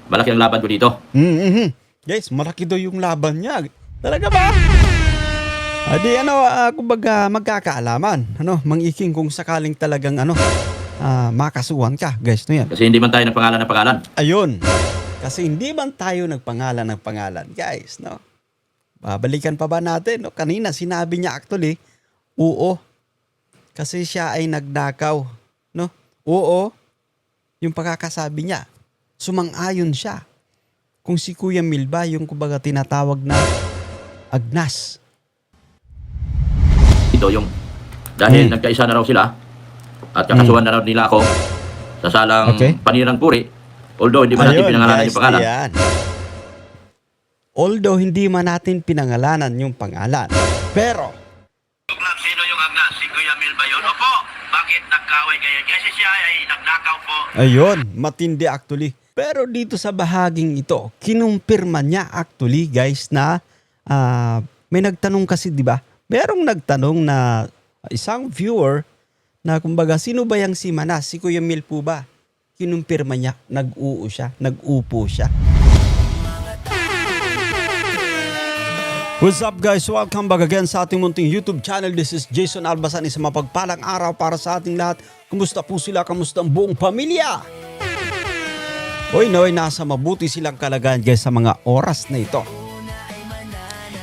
Malaki ang laban ko dito. Guys, malaki daw yung laban niya. Talaga ba? Adi kumbaga magkakaalaman. Mang Iking, kung sakaling talagang makasuhan ka, guys, no yan. Kasi hindi man tayo ng pangalan. Ayun. Kasi hindi man tayo nagpangalan ng pangalan, guys, no? Babalikan pa ba natin? No? Kanina sinabi niya actually, oo. Kasi siya ay nagnakaw, no? Oo. Yung pagkakasabi niya, sumang-ayon siya. Kung si Kuya Milba yung kumbaga tinatawag na agnas. Ito yung, dahil nagkaisa na raw sila, at kakasuhan na raw nila ako sa salang panirang puri, although hindi man natin pinangalanan yung pangalan. Ayan. Although hindi man natin pinangalanan yung pangalan. Pero, Club, sino yung agnas? Si Kuya Milba yun? Opo, bakit nagkaway kayo? Kasi siya ay nagnakaw po. ayun, matindi actually. Pero dito sa bahaging ito, kinumpirma niya actually, guys, na may nagtanong kasi, di ba? Merong nagtanong na isang viewer na kumbaga, sino ba yung si Manas? Si Kuya Mil po ba? Kinumpirma niya, nag-upo siya. What's up, guys? Welcome back again sa ating munting YouTube channel. This is Jason Albasan. Isang mapagpalang araw para sa ating lahat. Kumusta po sila? Kamusta ang buong pamilya? Hoy, nasa mabuti silang kalagayan, guys, sa mga oras na ito.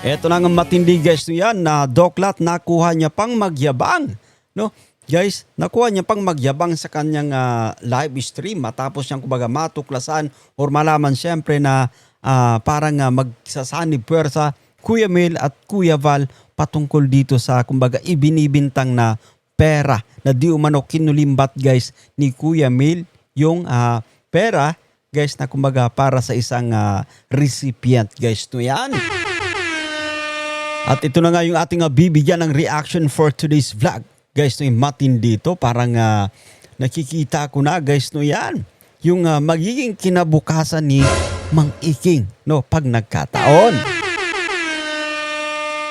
Eto na nga matindi, guys, yan na Doklat nakuha niya pang magyabang, no? Guys, nakuha niya pang magyabang sa kanyang live stream matapos niyang kumbaga matuklasan or malaman siyempre na parang magsasanib puwersa Kuya Mel at Kuya Val patungkol dito sa kumbaga ibinibintang na pera na di umano kinulimbat, guys, ni Kuya Mel yung pera, guys, na kumbaga para sa isang recipient, guys, to yan. At ito na nga yung ating bibigyan ng reaction for today's vlog. Guys, no, yung matindi dito. Parang nakikita ko na, guys, no, yan. Yung magiging kinabukasan ni Mang Iking, no, pag nagkataon.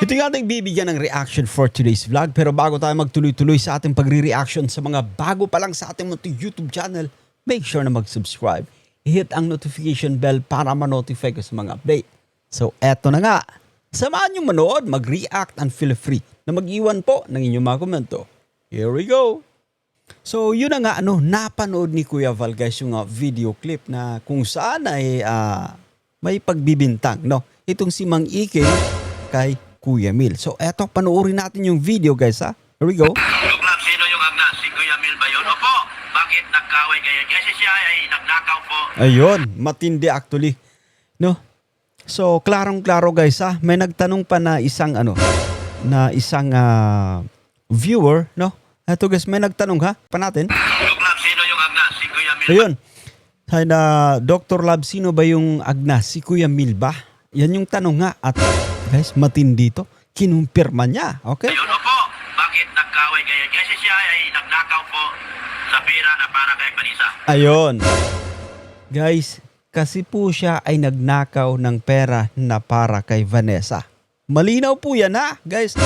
Ito yung ating bibigyan ng reaction for today's vlog. Pero bago tayo magtuloy-tuloy sa ating pagre-reaction sa mga bago pa lang sa ating YouTube channel, make sure na mag-subscribe. I-hit ang notification bell para ma-notify ko sa mga update. So, eto na nga. Samahan nyo manood, mag-react, and feel free na mag-iwan po ng inyong mga komento. Here we go! So, yun na nga, napanood ni Kuya Val, guys, yung video clip na kung saan ay may pagbibintang, no? Itong si Mang Iking kay Kuya Mil. So, eto, panoorin natin yung video, guys, ha? Here we go. Club, sino yung agnas? Si Kuya Milba yun? Opo, bakit nagkaway kayo? Kasi siya ay nagnakaw po. Ayun, matindi actually, no? So, klarong-klaro, guys, ha? May nagtanong pa na isang viewer, no? Ito, guys, may nagtanong, ha? Pa natin. Club, sino yung agnas? Si Kuya Milba? Ayun. Sabi na, Dr. Lab, sino ba yung agnas? Si Kuya Milba? Yan yung tanong nga. At, guys, matindi to. Kinumpirma niya, okay? Ayun, opo, bakit nagkaway kayo? Kasi siya ay nagnakaw po sa pira na para kay Vanessa. Ayun. Guys, kasi po siya ay nagnakaw ng pera na para kay Vanessa. Malinaw po yan, ha, guys.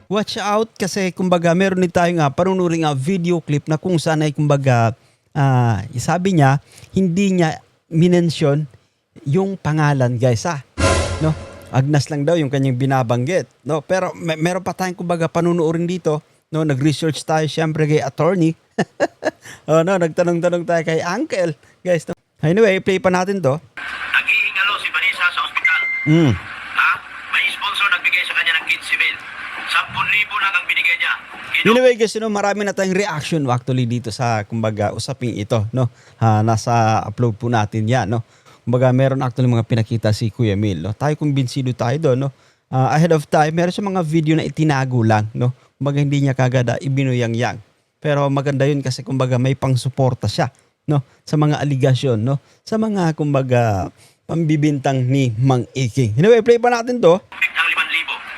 Watch out kasi kumbaga meron din tayong panunuring video clip na kung saan ay kumbaga sabi niya hindi niya minensyon yung pangalan, guys, ha. No? Agnas lang daw yung kanyang binabanggit, no? Pero meron pa tayong kumbaga panunuring dito, no? Nag-research tayo siyempre kay attorney. Nagtanong-tanong tayo kay uncle, guys, no? Anyway, play pa natin to. Nag-iingalo si Vanessa sa ospital. Ha? May sponsor nagbigay sa kanya ng 15,000. 10,000 lang ang binigay niya. Anyway, guys, marami na tayong reaction actually dito sa kumbaga usaping ito, no? Nasa upload po natin yan, no? Kumbaga meron actually mga pinakita si Kuya Mil, no? Tayo kumbinsido tayo doon, no? Ahead of time, meron siya mga video na itinago lang, no? Kumbaga hindi niya kagad ibinuyang-yang. Pero maganda yun kasi kumbaga may pang-suporta siya, no, sa mga aligasyon, no, sa mga kumbaga pambibintang ni Mang Iking. Anyway, play pa natin to. Ang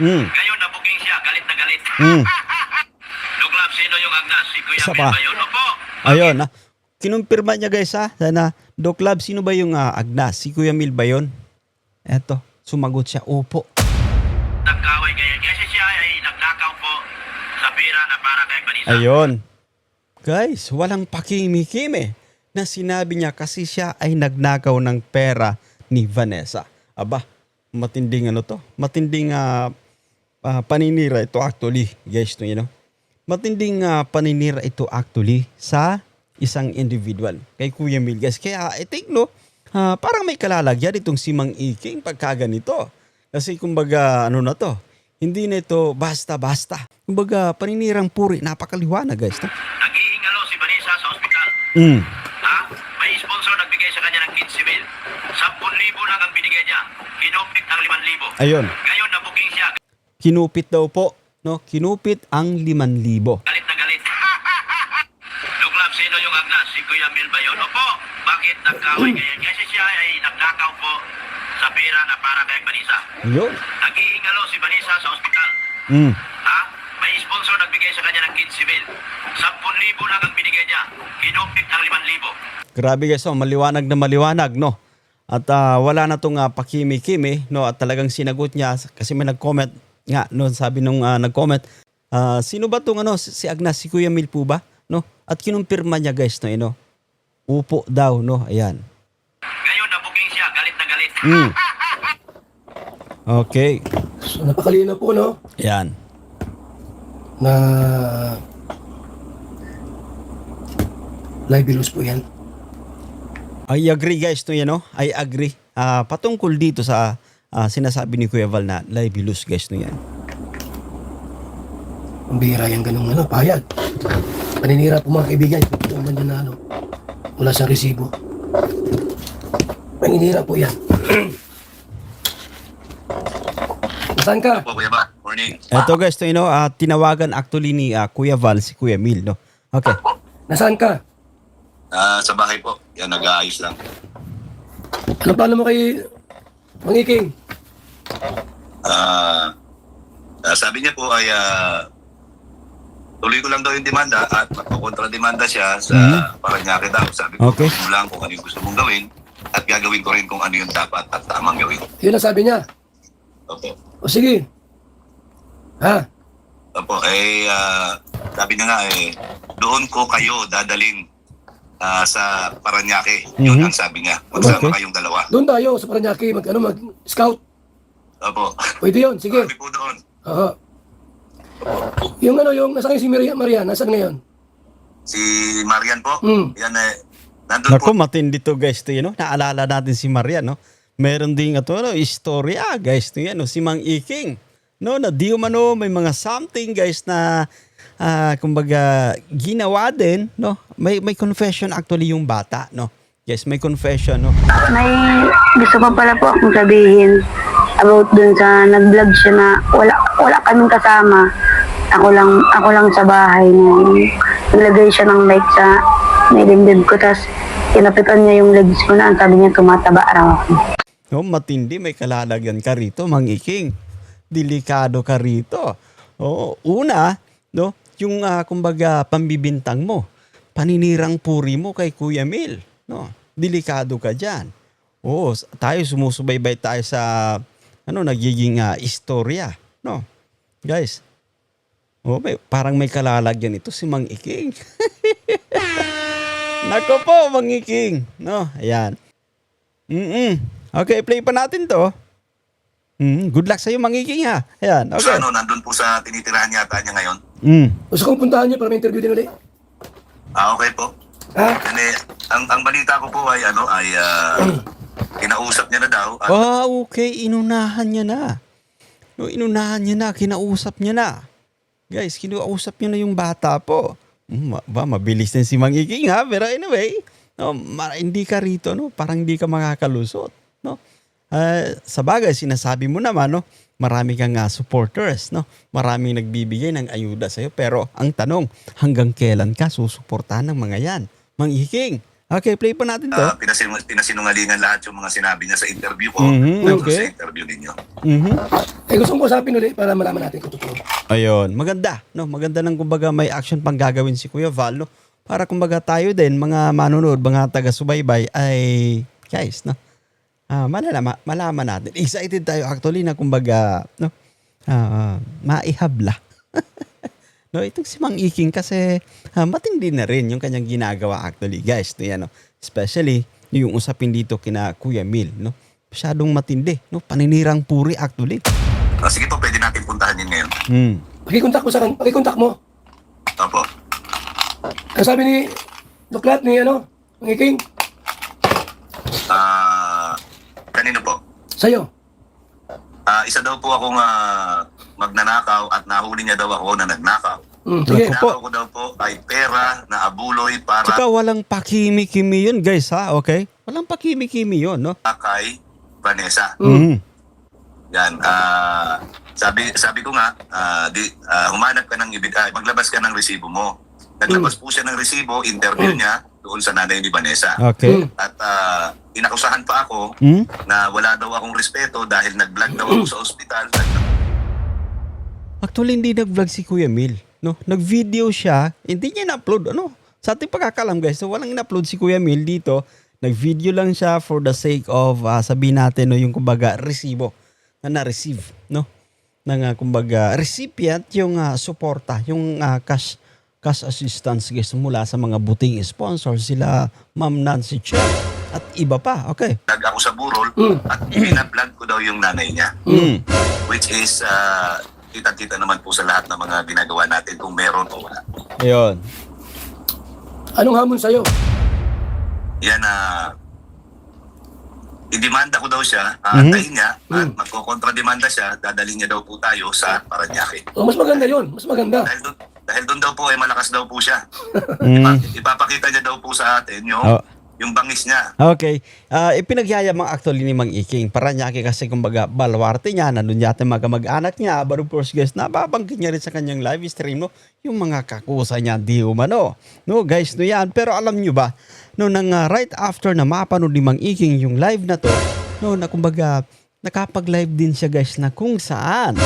5,000. Ngayon na-booking siya, galit na galit. Club, sino yung agnas? Si Kuya Isa pa. Milba yun? Opo. Ayun, kinumpirma niya, guys, ha. Sana, Doc Lab, sino ba yung agnas? Si Kuya Mil ba yun? Eto, sumagot siya, opo. Nagkaway kayo. Kasi siya ay nagnakaw po sa pira na para kay Vanessa. Ayun. Guys, walang pakimi-kimi. na sinabi niya kasi siya ay nagnakaw ng pera ni Vanessa. Aba, matinding ano to? Matinding paninira ito actually, guys, no, you know? Matinding paninira ito actually sa isang individual, kay Kuya Mil, guys. Kaya I think, no, parang may kalalagyan itong si Mang Iking pagkaganito. Kasi kumbaga, ano na to, hindi na ito basta-basta. Kumbaga, paninirang puri, napakaliwanag, guys. No? Nag-iingalo si Vanessa sa ospital. Ha? May sponsor nagbigay sa kanya ng 15,000. 10,000 lang ang binigay niya. Kinupit ang 5,000. Ayun. Ngayon na-booking siya. Kinupit daw po, no? Kinupit ang 5,000. Galit na galit. Luglab, sino yung agnas? Si Kuya Mil ba yun? Opo. Bakit nagkaway ngayon? Kasi siya ay nagnakaw po sa pera na para kay Vanessa. Ayun. Nag-iingalo si Vanessa sa ospital. Ha? May sponsor nagbigay sa kanya ng 15,000. 10,000 lang ang binigay niya. Kinupit ang 5,000. Grabe, guys, oh, maliwanag na maliwanag, no? At wala na tong pakimi-kimi, no? At talagang sinagot niya kasi may nag-comment nga, no? Sabi nung nag-comment, sino ba tong si Agnes, si Kuya Mil po ba? No? At kinumpirma niya, guys, no? You know? Upo daw, no? Ayan. Ngayon na-booking siya. Galit na galit. Okay. So, napakalino po, no? Ayan. Na libelous po yan. I agree, guys, no? Yan, no? I agree. Patungkol dito sa sinasabi ni Kuya Val na libelous, guys, no? Yan. Ang bihira yan ganung payag. Paninira po mga kaibigan. Ito ang banda na mula sa resibo. Paninira po yan. Nasaan ka? Opo, Kuya Ba. Morning. Ito, guys, no? You know, tinawagan actually ni Kuya Val si Kuya Mil, no? Okay. Nasaan ka? Sa bahay po. Yan, nag-aayos lang. Ano plano mo kay Mangiking? Sabi niya po ay tuloy ko lang daw yung demanda at magpakontra-demanda siya sa Paranaque daw. Sabi ko, Okay. gawin mo lang kung ano yung gusto mong gawin at gagawin ko rin kung ano yung dapat at tamang gawin. Yun ang sabi niya. Opo. O sige. Ha? Opo, sabi niya nga doon ko kayo dadaling sa Paranaque. Yun ang sabi niya. Magsama Okay. kayong dalawa. Doon tayo sa Paranaque mag-scout. Opo. Pwede yun. Sige. Kami po doon. Oo. Yung nasa kayo si Marian, nasaan ngayon? Si Marian po. Yan nandun Naku, po. matindi to, guys, to, you know? Naalala natin si Maria, no? Meron ding istorya, guys, to yan, no? Si Mang Iking, no? Na di umano, may mga something, guys, na kumbaga ginawa din, no? May confession actually yung bata, no? Yes, may confession, no? May gusto pa pala po akong sabihin about dun sa nag-vlog siya na wala kaming kasama. Ako lang sa bahay na naglagay siya ng mic sa nilibib ko, tapos kinapitan niya yung legs ko na, sabi niya tumataba raw ako. No, matindi, may kalalagyan ka rito, Mang Iking. Delikado ka rito. Oo, una, no, yung kumbaga pambibintang mo, paninirang puri mo kay Kuya Mil, no? Delikado ka diyan. Oo, tayo sumusubaybay tayo sa nagiging istorya, no? Guys. Oh, parang may kalalagyan ito si Mang Iking. Nako po, Mang Iking, no? Ayan. Okay, play pa natin to. Good luck sa iyo, Mang Iking, ha. Ayan, okay. Nandun po sa tinitirahan yata niya ngayon. Gusto kong puntahan niyo para may interview din ulit. Okay po. Ha? Ang balita ko po ay kinausap niya na daw. At Okay, inunahan niya na. No, inunahan niya na, kinausap niya na. Guys, kinausap niya na yung bata po. Mabilis din si Mang Iking, ha? Pero anyway, no, hindi ka rito, no? Parang hindi ka makakalusot, no? Sa bagay, sinasabi mo naman, no? Marami kang supporters, no? Maraming nagbibigay ng ayuda sa'yo. Pero ang tanong, hanggang kailan ka susuportahan ng mga yan? Mang Iking. Okay, play pa natin to. pinasinungalingan lahat yung mga sinabi niya sa interview ko. Okay. Sa interview ninyo. Gusto kong usapin ulit para malaman natin kung totoo. Ayun, maganda, no? Maganda nang kumbaga may action pang gagawin si Kuya Val, no? Para kumbaga tayo din, mga manunod, mga taga-subaybay, ay, guys, no? Malaman natin. Excited tayo actually na kumbaga, no? Maihabla. No, itong si Mang Iking kasi matindi na rin yung kanyang ginagawa actually, guys. No, yan, no? Especially yung usapin dito kina Kuya Mil, no? Masyadong matindi, no? Paninirang puri actually. Sige po, pwede natin puntahan yun ngayon. Pakikontak mo sa kan, pakikontak mo. Opo. Ang sabi ni Duklat ni ano, ng Iking, Kanino po? sa'yo. Isa daw po akong magnanakaw at nahuli niya daw ako na nagnakaw. Sige. Naku po. Nakaw ko daw po ay pera na abuloy para Tsaka walang pakimi-kimi yun, guys, ha? Okay? Walang pakimi-kimi yun, no? kay Vanessa. Yan, sabi ko nga, humanap ka ng maglabas ka ng resibo mo. Naglabas po siya ng resibo, interview niya doon sa nanay ni Vanessa. Okay. At inakusahan pa ako na wala daw akong respeto dahil nag-vlog daw ako sa ospital. Actually, hindi nag-vlog si Kuya Mil, no? Nag-video siya, hindi niya na-upload, ano? Sa ating pagkakalam, guys, so walang in-upload si Kuya Mil dito. Nag-video lang siya for the sake of, sabihin natin, no, yung kumbaga, resibo na na-receive, no? Ng, kumbaga, recipient, yung suporta, yung cash assistance, guys, mula sa mga buting sponsor, sila Ma'am Nancy Chen at iba pa, okay? Nag ako sa burol at pinablog ko daw yung nanay niya. Which is, kita-kita naman po sa lahat ng mga ginagawa natin kung meron o wala. Ayun. Anong hamon sa'yo? Yan idemanda ko daw siya, antayin niya, at magkokontrademanda siya, dadalhin niya daw po tayo sa Parañaque. Oh, mas maganda yun. Mas maganda. Dahil doon daw po ay malakas daw po siya. Ipapakita niya daw po sa atin yung bangis niya. Okay. Ipinagyayamang actually ni Mang Iking. Parañaque kasi kumbaga balwarte niya, nandun yata mag-anak niya. But of course guys, nababanggit niya rin sa kanyang live stream, no? Yung mga kakusa niya, di umano. No guys, no yan. Pero alam niyo ba, no, nang right after na mapanood ni Mang Iking yung live na to, no, na kumbaga nakapag-live din siya guys na kung saan.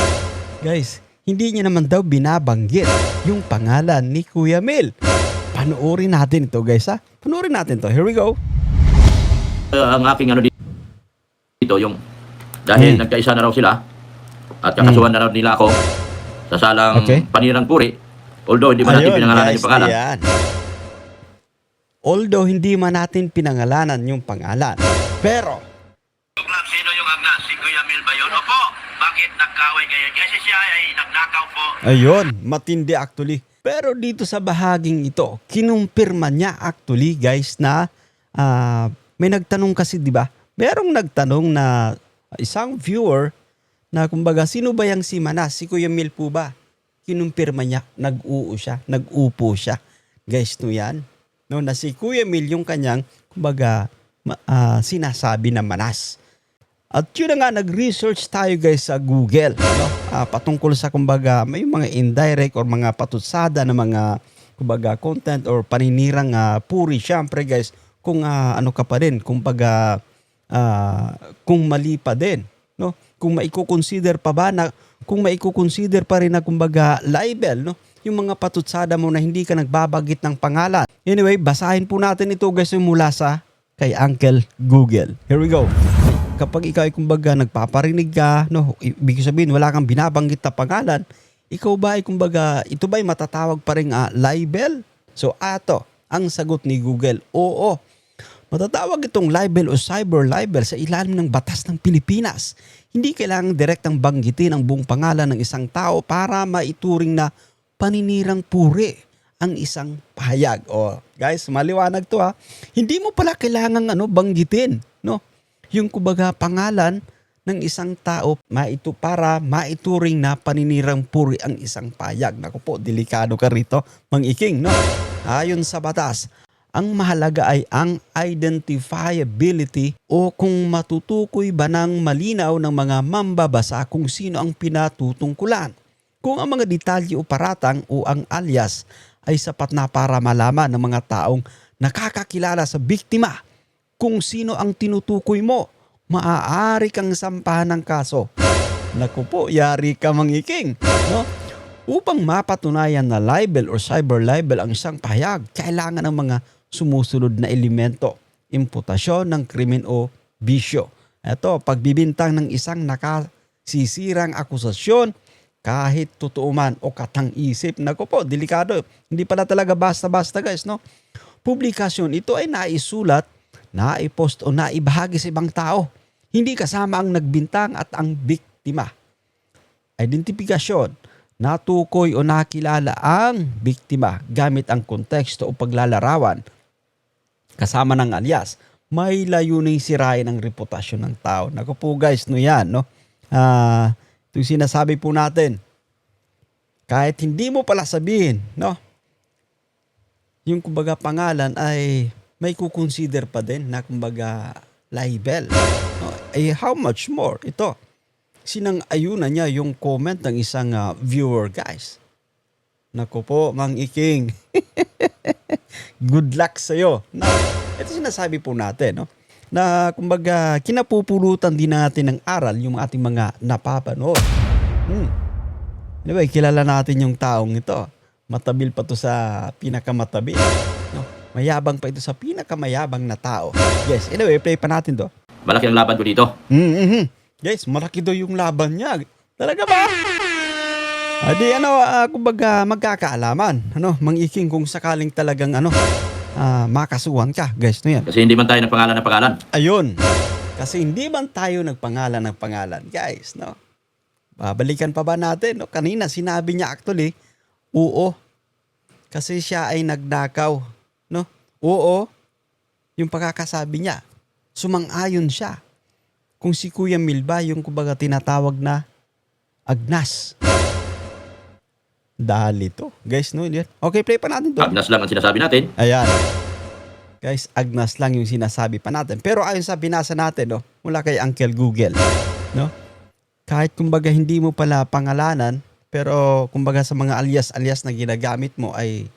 Guys, hindi niya naman daw binabanggit yung pangalan ni Kuya Mil. Panoorin natin ito guys, ha? Panoorin natin to. Here we go. Ang aking ano dito yung dahil nagkaisa na raw sila at kakasuhan na raw nila ako sa salang panirang puri, although hindi man natin pinangalanan yung pangalan. Ayan. Although hindi man natin pinangalanan yung pangalan, pero Club, sino yung agnas? Si Kuya Mil ba yun? Opo. Bakit nagkaway kayo? Kasi siya ay nagnakaw po. ayun, matindi actually. Pero dito sa bahaging ito, kinumpirma niya actually guys na may nagtanong kasi, di ba? Merong nagtanong na isang viewer na kumbaga, sino ba yung si Manas? Si Kuya Mil po ba? Kinumpirma niya, nag-upo siya. Guys, no yan. No, na si Kuya Mil yung kanyang kumbaga sinasabi na Manas. At yun na nga, nag-research tayo guys sa Google, no? Patungkol sa kumbaga may mga indirect or mga patutsada na mga kumbaga content or paninirang puri. Syempre guys, kung ano ka pa din, kumbaga kung mali pa din, no? Kung maiko-consider pa ba na kung maiko-consider pa rin na kumbaga libel, no? Yung mga patutsada mo na hindi ka nagbabagit ng pangalan. Anyway, basahin po natin ito guys yung mula sa kay Uncle Google. Here we go. Kapag ikaw ay kumbaga nagpaparinig ka, no, ibig sabihin wala kang binabanggit na pangalan, ikaw ba ay kumbaga, ito ba ay matatawag pa rin libel? So ato, ang sagot ni Google, oo. Matatawag itong libel o cyber libel sa ilalim ng batas ng Pilipinas. Hindi kailangang direktang banggitin ang buong pangalan ng isang tao para maituring na paninirang puri ang isang pahayag. O guys, maliwanag to ha. Hindi mo pala kailangang banggitin, no? Yung kumbaga pangalan ng isang tao para maituring na paninirang puri ang isang pahayag. Naku po, delikado ka rito, Mang Iking, no? Ayon sa batas, ang mahalaga ay ang identifiability o kung matutukoy ba ng malinaw ng mga mambabasa kung sino ang pinatutungkulan. Kung ang mga detalye o paratang o ang alias ay sapat na para malaman ng mga taong nakakakilala sa biktima kung sino ang tinutukoy mo, maaari kang sampahan ng kaso. Naku po, yari ka Mang Iking, no? Upang mapatunayan na libel or cyber libel ang isang pahayag, kailangan ng mga sumusunod na elemento, imputasyon ng krimen o bisyo. Ito, pagbibintang ng isang nakasisirang akusasyon, Kahit totoo man o katang-isip. Naku po, delikado. Hindi pala talaga basta-basta guys, no? Publikasyon, ito ay naisulat, naipost o naibahagi sa ibang tao. Hindi kasama ang nagbintang at ang biktima. Identifikasyon, natukoy o nakilala ang biktima gamit ang konteksto o paglalarawan kasama ng alias. May layuning sirain ang reputasyon ng tao. Naku po guys, no yan, no? Ito yung sinasabi po natin. Kahit hindi mo pala sabihin, no? Yung kumbaga pangalan ay may kukonsider pa din na kumbaga libel. No? Eh, how much more ito? Sinang-ayunan niya yung comment ng isang viewer, guys. Naku po, Mang Iking. Good luck sa'yo. No? Ito sinasabi po natin, no? Na kumbaga kinapupulutan din natin ng aral yung ating mga napapanood. Anyway, kilala natin yung taong ito. Matabil pa to sa pinakamatabil. No? Mayabang pa ito sa pinakamayabang na tao. Yes, anyway, play pa natin to. Malaki ang laban ko dito. Guys, malaki daw yung laban niya. Talaga ba? Adi kumbaga magkakaalaman. Mang Iking, kung sakaling talagang makasuhan ka. Guys, no yan. Kasi hindi man tayo nagpangalan ng pangalan. Ayun. Kasi hindi man tayo nagpangalan ng pangalan. Guys, no? Babalikan pa ba natin? No? Kanina sinabi niya actually, oo. Kasi siya ay nagnakaw. No? Oo. Yung pagkakasabi niya. Sumang-ayon siya. Kung si Kuya Milba, yung kumbaga tinatawag na agnas. Dahil ito. Guys, no? Okay, play pa natin to. Agnas lang ang sinasabi natin. Ayan. Guys, agnas lang yung sinasabi pa natin. Pero ayon sa binasa natin, no? Mula kay Uncle Google. No? Kahit kumbaga hindi mo pala pangalanan, pero kumbaga sa mga alias-alias na ginagamit mo ay,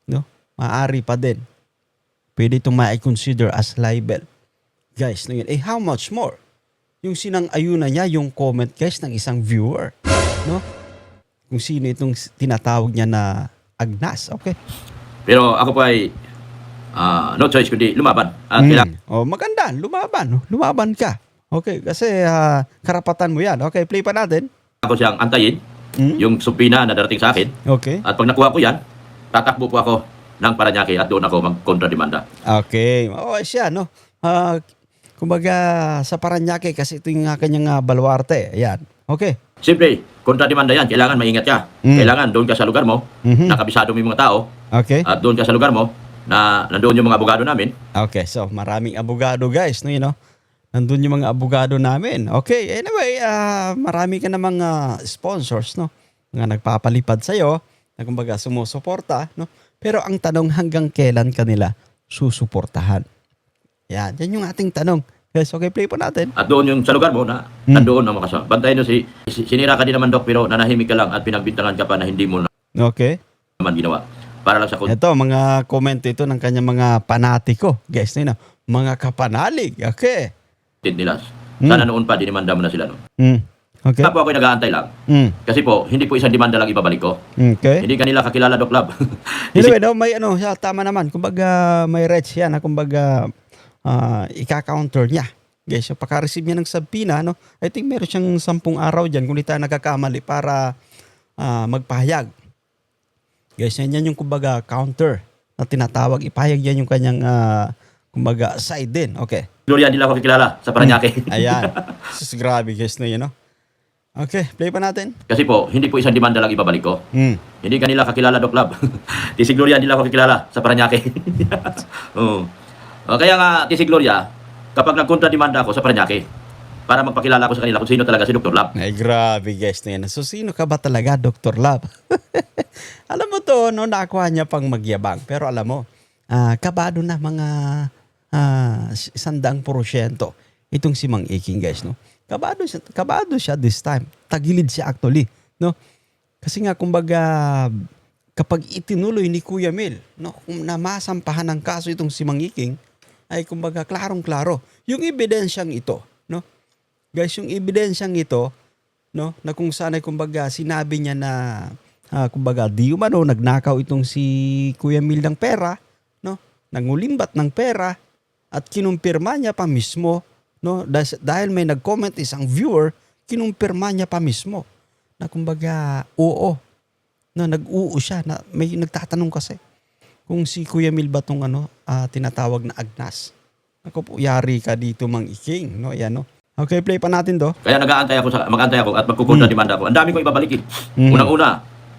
no? Maaari pa din. Pwede itong ma-consider as libel. Guys, no yun. How much more? Yung sinang-ayunan niya, yung comment, guys, ng isang viewer. No? Kung sino itong tinatawag niya na agnas. Okay? Pero ako po ay no choice kundi lumaban. At kailangan Maganda. Lumaban. No? Lumaban ka. Okay, kasi karapatan mo yan. Okay, play pa natin. ako siyang antayin, yung supina na darating sa akin. Okay. At pag nakuha ko yan, tatakbo po ako ng Paranaque at doon ako mag-kontrademanda. Okay. Oo, siya, no? Kumbaga, sa Paranaque, kasi ito yung kanyang baluarte. Ayan. Okay. Siyempre, kontrademanda yan. Kailangan maingat ka. Kailangan doon ka sa lugar mo, nakabisado mo yung mga tao, Okay. at doon ka sa lugar mo, na nandoon yung mga abogado namin. Okay, so maraming abogado, guys, no, nandun yung mga abogado namin. Okay, anyway, marami ka namang sponsors, no? Mga nagpapalipad sa'yo, na kumbaga sumusuporta, no? Pero ang tanong, hanggang kailan kanila susuportahan? Yan yung ating tanong. Guys, okay, play po natin. At doon yung sa lugar mo na nandoon ang mga kasama. Bantayan nyo sinira ka din naman, Dok, pero nanahimik ka lang at pinagbintangan ka pa na hindi mo Okay. naman ginawa. Para lang sa Ito, mga comment ito ng kanyang mga panatiko. Guys, mga kapanalig. Okay. content nila. Sana noon pa, dinimanda mo na sila. No? Okay. Tapos ako'y nag-aantay lang. Kasi po, hindi po isang demanda lang ibabalik ko. Okay. Hindi kanila kakilala, Doc Lab. Anyway, may tama naman. Kumbaga, may rights yan na kumbaga ika-counter niya. Guys, yung pagka-receive niya ng subpoena, no? I think meron siyang 10 araw dyan kung di tayo nagkakamali para magpahayag. Guys, yan yung kumbaga counter na tinatawag. Ipahayag yan yung kanyang kumbaga side din. Okay. Gloria, hindi lang ako kakilala sa Paranaque. Ayan. Sus, grabe guys na yun, no? Okay, play pa natin. Kasi po, hindi po isang demanda lang ibabalik ko. Hindi kanila kakilala, Doc Lab. Si Gloria, hindi lang ako kakilala sa Paranaque. Kaya nga, si Gloria, kapag nagkontra-demanda ako sa Paranaque, para magpakilala ko sa kanila kung sino talaga si Dr. Lab. Ay, grabe guys na yan. So, sino ka ba talaga, Dr. Lab? Alam mo to, no, nakuha niya pang magyabang. Pero alam mo, kabado na mga 100% itong si Mang Iking, guys, no? Kabado siya this time. Tagilid siya actually, no? Kasi nga, kumbaga, kapag itinuloy ni Kuya Mil, no, kung namasampahan ng kaso itong si Mang Iking, ay kumbaga, klarong-klaro. Yung ebidensyang ito, no? Guys, yung ebidensyang ito, no, na kung saan ay kumbaga sinabi niya na kumbaga di umano nagnakaw itong si Kuya Mil ng pera, no? Nangulimbat ng pera at kinumpirma niya pa mismo, no? Dahil may nag-comment isang viewer, kinumpirma niya pa mismo na kumbaga oo. No, nag-oo siya. Na, may nagtatanong kasi kung si Kuya Mil ba tong tinatawag na agnas. Ako po, yari ka dito Mang Iking. No, yan no. Okay, play pa natin to. Kaya mag-aantay ako at magkukontra-demanda ako. Ang dami kong ibabalik eh.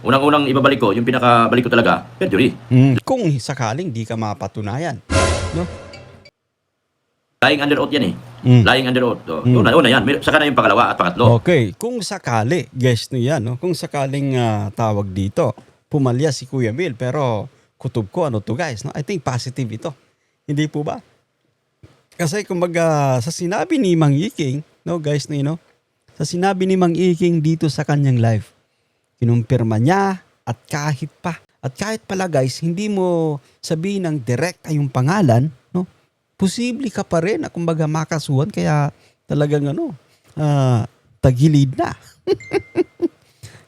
Unang-unang ibabalik ko, yung pinakabalik ko talaga, perjury. Kung sakaling di ka mapatunayan. No? Lying under oath yan eh. Lying under oath. Una yan. Saka na yung pangalawa at pangatlo. Okay, kung sakali, guys no yan, no? Kung sakaling tawag dito, pumalya si Kuya Mil, pero kutob ko, ano to guys, no? I think positive ito. Hindi po ba? Kasi kumbaga sa sinabi ni Mang Iking, no guys, no, sa sinabi ni Mang Iking dito sa kanyang live, kinumpirma niya at kahit pala guys, hindi mo sabihin ng direkta yung pangalan, no? Posible ka pa rin na kumbaga makasuhan kaya talagang tagilid na.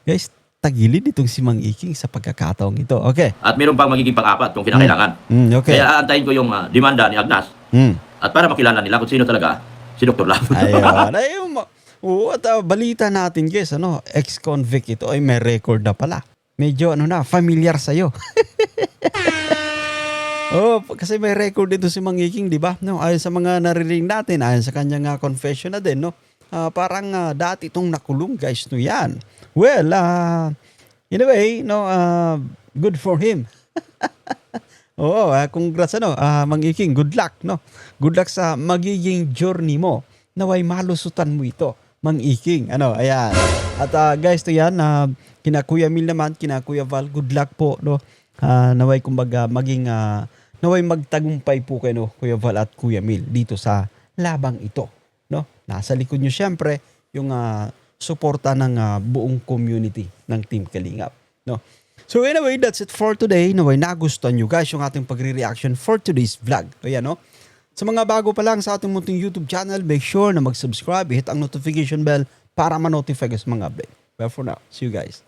Guys, tagilid itong si Mang Iking sa pagkakataong ito. Okay. At meron pang magiging pang-apat kung kinakailangan. Okay. Kaya aantayin ko yung demanda ni Agnas. At para makilala nila kung sino talaga si Dr. Labo. Ayun. Oo, at balita natin guys, ex-convict ito ay may record na pala. Medyo familiar sa'yo. Oh, kasi may record dito si Mang Iking, di ba? No, ayon sa mga naririnig natin, ayon sa kanyang confession na din, no? Parang dati itong nakulong, guys, no yan. Well, in a way, no, good for him. Oo, congrats Mang Iking, good luck, no? Good luck sa magiging journey mo. Naway malusutan mo ito, Mang Iking. Ayan. At guys, to yan, kina Kuya Mil naman, kina Kuya Val, good luck po, no? Naway kumbaga naway magtagumpay po kayo, Kuya Val at Kuya Mil dito sa labang ito, no? Nasa likod nyo syempre yung suporta ng buong community ng Team Kalingap, no? So anyway, that's it for today. Naway nagustuhan nyo guys yung ating pagre-reaction for today's vlog. Ayan, no? Sa mga bago pa lang sa ating munting YouTube channel, make sure na mag-subscribe, hit ang notification bell para ma-notify ka sa mga update. Well, for now, see you guys.